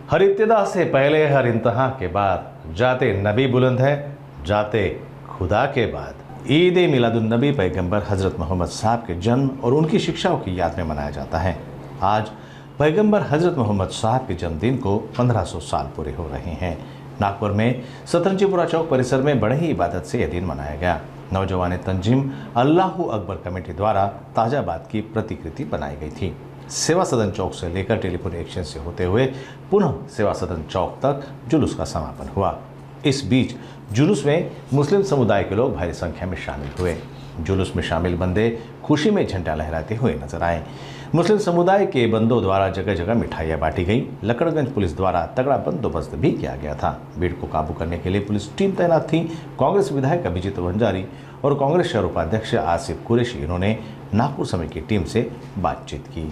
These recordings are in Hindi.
हर इब्तिदा से पहले हर इंतहा के बाद जाते नबी बुलंद है, जाते खुदा के बाद। ईद मिलादुन्नबी पैगंबर हज़रत मोहम्मद साहब के जन्म और उनकी शिक्षाओं की याद में मनाया जाता है। आज पैगंबर हज़रत मोहम्मद साहब के जन्मदिन को 1500 साल पूरे हो रहे हैं। नागपुर में सतरंजीपुरा चौक परिसर में बड़े ही इबादत से यह दिन मनाया गया। नौजवान तंजीम अल्लाहू अकबर कमेटी द्वारा ताज़ा बात की प्रतिकृति बनाई गई थी। सेवा सदन चौक से लेकर टेलीफोन एक्सचेंज से होते हुए पुनः सेवा सदन चौक तक जुलूस का समापन हुआ। इस बीच जुलूस में मुस्लिम समुदाय के लोग भारी संख्या में शामिल हुए। जुलूस में शामिल बंदे खुशी में झंडा लहराते हुए नजर आए। मुस्लिम समुदाय के बंदों द्वारा जगह जगह मिठाइयाँ बांटी गई। लकड़गंज पुलिस द्वारा तगड़ा बंदोबस्त भी किया गया था। भीड़ को काबू करने के लिए पुलिस टीम तैनात थी। कांग्रेस विधायक अभिजीत वंजारी और कांग्रेस शहर उपाध्यक्ष आसिफ कुरैशी इन्होंने नागपुर समय की टीम से बातचीत की।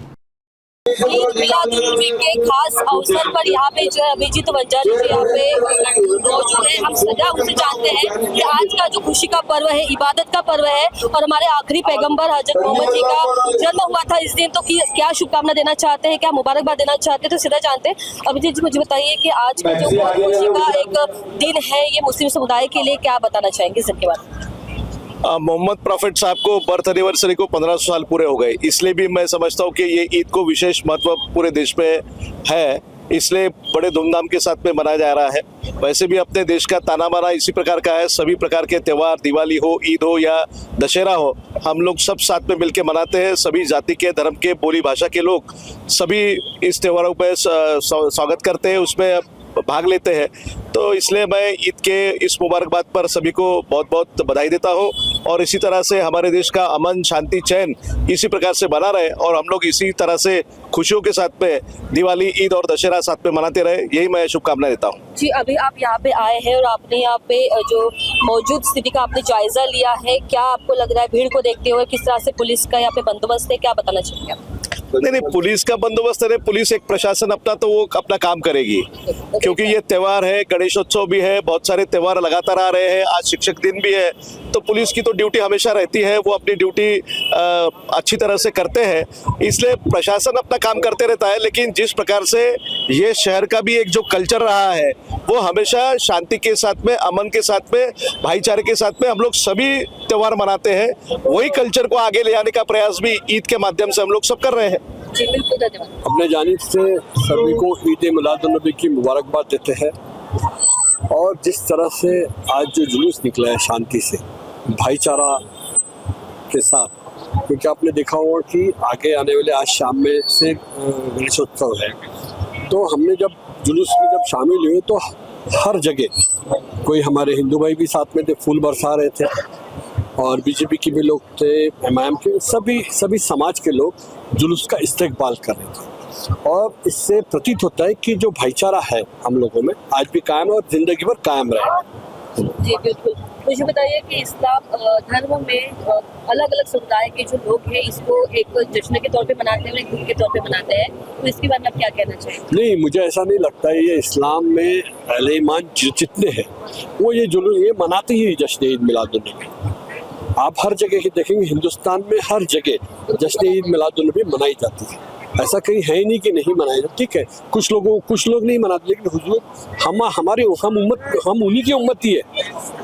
ईद मिलादुन्नबी के खास अवसर पर यहाँ पे जो है अभिजीत वंजारी जी यहाँ पे मौजूद है। हम सदा उनसे जानते हैं कि आज का जो खुशी का पर्व है, इबादत का पर्व है और हमारे आखिरी पैगंबर हजरत मोहम्मद जी का जन्म हुआ था इस दिन। तो क्या शुभकामना देना चाहते हैं, क्या मुबारकबाद देना चाहते हैं, तो सीधा जानते हैं। अभिजीत जी मुझे बताइए कि आज का जो खुशी का एक दिन है ये मुस्लिम समुदाय के लिए, क्या बताना चाहेंगे इसके बारे में? मोहम्मद प्रॉफिट साहब को बर्थ एनिवर्सरी को 1500 साल पूरे हो गए, इसलिए भी मैं समझता हूँ कि ये ईद को विशेष महत्व पूरे देश में है, इसलिए बड़े धूमधाम के साथ में मनाया जा रहा है। वैसे भी अपने देश का ताना बाना इसी प्रकार का है। सभी प्रकार के त्यौहार, दिवाली हो, ईद हो या दशहरा हो, हम लोग सब साथ में मिलकर मनाते हैं। सभी जाति के, धर्म के, बोली भाषा के लोग सभी इस त्योहारों पर स्वागत करते हैं, उसमें भाग लेते हैं। तो इसलिए मैं ईद के इस मुबारकबाद पर सभी को बहुत बहुत बधाई देता हूँ और इसी तरह से हमारे देश का अमन, शांति, चैन इसी प्रकार से बना रहे और हम लोग इसी तरह से खुशियों के साथ में दिवाली, ईद और दशहरा साथ में मनाते रहे, यही मैं शुभकामनाएं देता हूँ। जी, अभी आप यहाँ पे आए हैं और आपने यहाँ पे जो मौजूद स्थिति का आपने जायजा लिया है, क्या आपको लग रहा है भीड़ को देखते हुए किस तरह से पुलिस का यहाँ पे बंदोबस्त है, क्या बताना चाहिए आप? नहीं, पुलिस का बंदोबस्त है। पुलिस एक प्रशासन अपना तो वो अपना काम करेगी, क्योंकि ये त्यौहार है, गणेशोत्सव भी है, बहुत सारे त्यौहार लगातार आ रहे हैं, आज शिक्षक दिन भी है, तो पुलिस की तो ड्यूटी हमेशा रहती है, वो अपनी ड्यूटी अच्छी तरह से करते हैं, इसलिए प्रशासन अपना काम करते रहता है। लेकिन जिस प्रकार से ये शहर का भी एक जो कल्चर रहा है वो हमेशा शांति के साथ में, अमन के साथ में, भाईचारे के साथ में हम लोग सभी त्यौहार मनाते हैं। वही कल्चर को आगे ले जाने का प्रयास भी ईद के माध्यम से हम लोग सब कर रहे हैं। जी बिल्कुल, धन्यवाद। अपने जानिब से सभी को ईद मिलादुन्नबी की मुबारकबाद देते हैं और जिस तरह से आज जो जुलूस निकला है शांति से, भाईचारा के साथ, क्योंकि आपने देखा होगा कि आगे आने वाले आज शाम में से गणेशोत्सव है, तो हमने जब जुलूस में जब शामिल हुए तो हर जगह कोई हमारे हिंदू भाई भी साथ में थे, फूल बरसा रहे थे और बीजेपी के भी लोग थे, एमआईएम के, सभी समाज के लोग जुलूस का इस्तेकबाल कर रहे थे और इससे प्रतीत होता है कि जो भाईचारा है हम लोगों में आज भी कायम है और जिंदगी भर कायम रहेगा। जी बिल्कुल। मुझे बताइए कि इस्लाम धर्म में अलग अलग समुदाय के जो लोग हैं इसको एक जश्न के तौर पे मनाते हैं, एक दुख के तौर पे मनाते हैं, तो इसके बारे में आप क्या कहना चाहेंगे? नहीं, मुझे ऐसा नहीं लगता है। ये इस्लाम में अहले ईमान जितने हैं वो ये जुलूस ये मनाते ही जश्न ईद मिलादुन्नबी। आप हर जगह की देखेंगे, हिंदुस्तान में हर जगह जश्न ईद मिलादुन्नबी मनाई जाती है, ऐसा कहीं है ही नहीं कि नहीं मनाया जाता। ठीक है, कुछ लोग नहीं मनाते, लेकिन हुजूर हम उन्हीं की उम्मत ही है,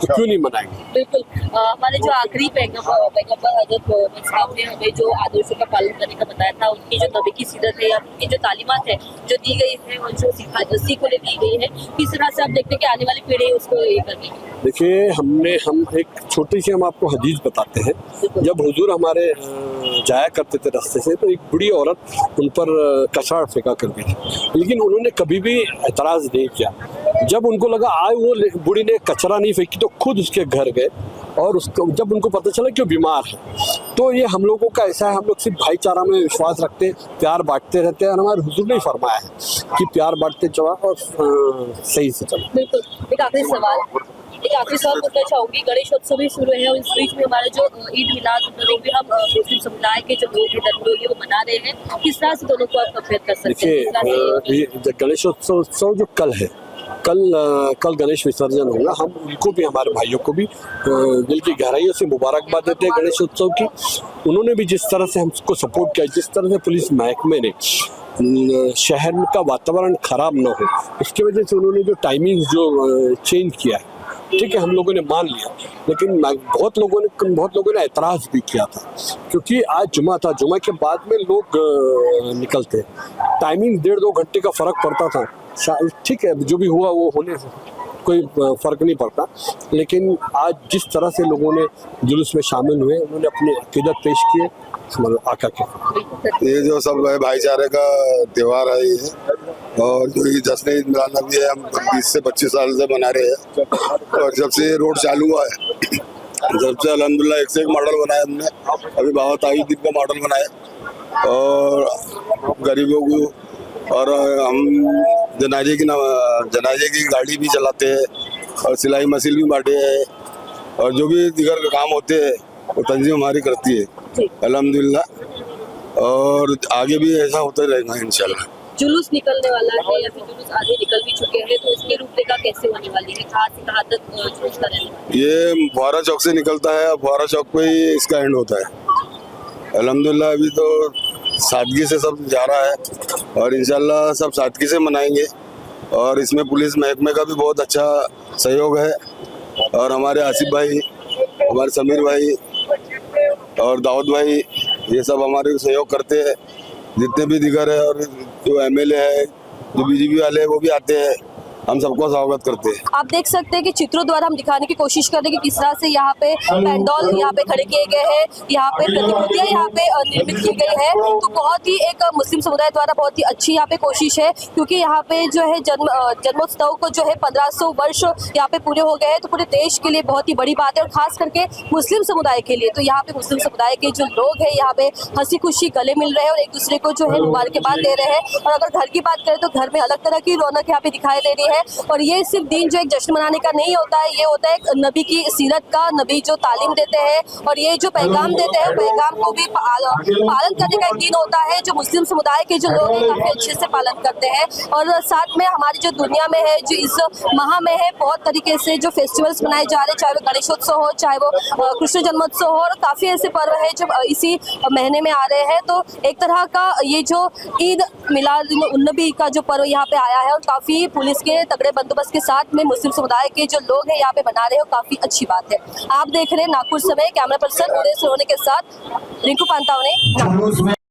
तो क्यों नहीं मनाएंगे? बिल्कुल। हमारे जो आखिरी पैगंबर हजरत मोहम्मद साहब ने हमें जो आदर्शों का पालन करने का बताया था, उनकी जो नबी की सीरत है या उनकी जो तालीमात है जो दी गई है और जो सीख उन्हें दी गई है, किस तरह से आप देखते हैं कि आने वाली पीढ़ी उसको ये करनी है? देखिए, हम एक छोटी सी हम आपको हदीस बताते हैं। जब हुजूर हमारे जाया करते थे रास्ते से, तो एक बूढ़ी औरत उन पर कचरा फेंका करती थी, लेकिन उन्होंने कभी भी एतराज़ नहीं किया। जब उनको लगा आज वो बूढ़ी ने कचरा नहीं फेंकी तो खुद उसके घर गए और उसको जब उनको पता चला कि वो बीमार है, तो ये हम लोगों का ऐसा है, हम लोग सिर्फ भाईचारा में विश्वास रखते हैं, प्यार बांटते रहते हैं और हमारे हुजूर ने फरमाया है कि प्यार बांटते चला और सही से चला। बिल्कुल। एक आखिरी सवाल पूछना चाहूंगी। गणेशोत्सव भी शुरू है और इस बीच में हमारे जो ईद मिलाद भी हम मुस्लिम समुदाय के जो लोग हैं, धर्म लोग हैं, वो मना रहे हैं, किस तरह से दोनों को आप कंपेयर कर सकते हैं? देखिए, गणेशोत्सव जो कल है कल गणेश विसर्जन होगा। हम उनको भी, हमारे भाइयों को भी दिल की गहराइयों से मुबारकबाद देते हैं गणेश उत्सव की। उन्होंने भी जिस तरह से हमको सपोर्ट किया, जिस तरह से पुलिस महकमे ने शहर का वातावरण खराब ना हो, इसकी वजह से उन्होंने जो टाइमिंग जो चेंज किया है, ठीक है, हम लोगों ने मान लिया, लेकिन बहुत लोगों ने एतराज़ भी किया था, क्योंकि आज जुमा था। जुमा के बाद में लोग निकलते, टाइमिंग 1.5-2 घंटे का फ़र्क पड़ता था। ठीक है, जो भी हुआ वो होने कोई फ़र्क नहीं पड़ता, लेकिन आज जिस तरह से लोगों ने जुलूस में शामिल हुए, उन्होंने अपने अकीदत पेश किए आका के। ये जो सब है भाईचारे का त्यौहार है ये, और जो ये जश्न ईद मिलाद नबी है, हम 20 से 25 साल से मना रहे हैं। और जब से ये रोड चालू हुआ है, जब से अल्हम्दुलिल्लाह एक से एक मॉडल बनाया हमने। अभी 22 दिन का मॉडल बनाया, और गरीबों को, और हम जनाजे की गाड़ी भी चलाते हैं, और सिलाई मशीन भी बांटे हैं, और जो भी दीगर काम होते हैं वो तंजीम हमारी करती है अल्हम्दुलिल्लाह, और आगे भी ऐसा होता रहेगा इंशाल्लाह। जुलूस निकलने वाला है या फिर जुलूस आधे निकल भी चुके हैं, तो इसकी रूपरेखा कैसे होने वाली है, कहाँ से कहाँ तक जुलूस का रहने वाला है? ये फुहारा चौक से निकलता है, और फुहारा चौक पे ही इसका एंड होता है अल्हम्दुलिल्लाह। अभी तो सादगी से सब जा रहा है, और इंशाल्लाह सब सादगी से मनाएंगे, और इसमें पुलिस महकमे का भी बहुत अच्छा सहयोग है, और हमारे आसिफ भाई, हमारे समीर भाई और दाऊद भाई, ये सब हमारे सहयोग करते हैं। जितने भी दिगर है, और जो एमएलए है, जो बीजेपी वाले हैं, वो भी आते हैं, हम सबको स्वागत करते हैं। आप देख सकते हैं कि चित्रों द्वारा हम दिखाने की कोशिश कर रहे हैं कि किस तरह से यहाँ पे पेंडॉल यहाँ पे खड़े किए गए हैं, यहाँ पे प्रतिकृतियां यहाँ पे निर्मित की गई है। तो बहुत ही एक मुस्लिम समुदाय द्वारा बहुत ही अच्छी यहाँ पे कोशिश है, क्योंकि यहाँ पे जो है जन्मोत्सव को जो है 1500 वर्ष यहाँ पे पूरे हो गए हैं। तो पूरे देश के लिए बहुत ही बड़ी बात है, और खास करके मुस्लिम समुदाय के लिए। तो यहाँ पे मुस्लिम समुदाय के जो लोग हैं यहाँ पे हंसी खुशी गले मिल रहे हैं, और एक दूसरे को जो है मुबारकबाद दे रहे हैं। और अगर घर की बात करें तो घर में अलग तरह की रौनक यहाँ पे दिखाई दे रही है। और ये सिर्फ दिन जो एक जश्न मनाने का नहीं होता है, ये होता है एक नबी की सीरत का, नबी जो तालीम देते हैं और ये जो पैगाम देते हैं, पैगाम को भी पालन करने का एक दिन होता है, जो मुस्लिम समुदाय के जो लोग हैं काफी अच्छे से पालन करते हैं। और साथ में हमारी जो दुनिया में है, जो इस माह में है, बहुत तरीके से जो फेस्टिवल्स मनाए जा रहे हैं, चाहे वो गणेशोत्सव हो, चाहे वो कृष्ण जन्मोत्सव हो, और काफी ऐसे पर्व है जो इसी महीने में आ रहे हैं। तो एक तरह का ये जो ईद मिलाद उन नबी का जो पर्व यहाँ पे आया है, और काफी पुलिस के तगड़े बंदोबस्त के साथ में मुस्लिम समुदाय के जो लोग हैं यहाँ पे बना रहे हो, काफी अच्छी बात है। आप देख रहे हैं नागपुर से, कैमरा पर्सन उदय सोनी के साथ रिंकू पांतावने।